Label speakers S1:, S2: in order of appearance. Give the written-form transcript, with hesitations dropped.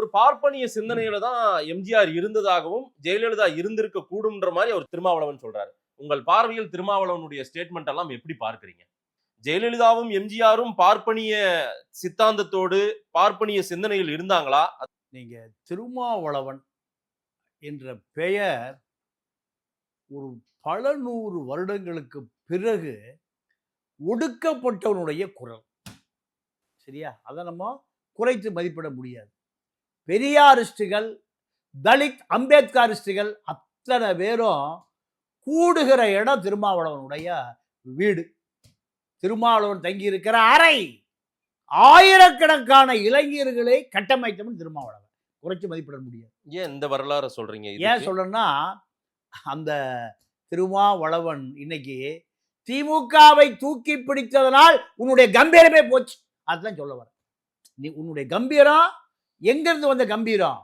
S1: ஒரு பார்ப்பனிய சிந்தனையில தான் எம்ஜிஆர் இருந்ததாகவும் ஜெயலலிதா இருந்திருக்க கூடும்ன்ற மாதிரி அவர் திருமாவளவன் சொல்றாரு. உங்கள் பார்வையில் திருமாவளவனுடைய ஸ்டேட்மெண்ட் எல்லாம் எப்படி பார்க்கிறீங்க? ஜெயலலிதாவும் எம்ஜிஆரும் பார்ப்பனிய சித்தாந்தத்தோடு பார்ப்பனிய சிந்தனையில் இருந்தாங்களா?
S2: நீங்க திருமாவளவன் என்ற பெயர் ஒரு பல 100 வருடங்களுக்கு பிறகு ஒடுக்கப்பட்டவனுடைய குரல். சரியா? அதை நம்ம குறைத்து மதிப்பிட முடியாது. பெரியாரிஸ்டுகள், தலித் அம்பேத்கரிஸ்டுகள் அத்தனை பேரும் கூடுகிற இடம் திருமாவளவனுடைய வீடு. திருமாவளவன் தங்கி இருக்கிற அறை ஆயிரக்கணக்கான இளைஞர்களை கட்டமைத்தவன் திருமாவளவன். குறைச்சு மதிப்பிட முடியாது.
S1: ஏன் இந்த வரலாறு சொல்றீங்க?
S2: ஏன் சொல்றேன்னா, அந்த திருமாவளவன் இன்னைக்கு திமுகவை தூக்கி பிடித்ததனால் உன்னுடைய கம்பீரமே போச்சு. அதுதான் சொல்ல வர. நீ உன்னுடைய கம்பீரம் எங்கிருந்து வந்த கம்பீரம்?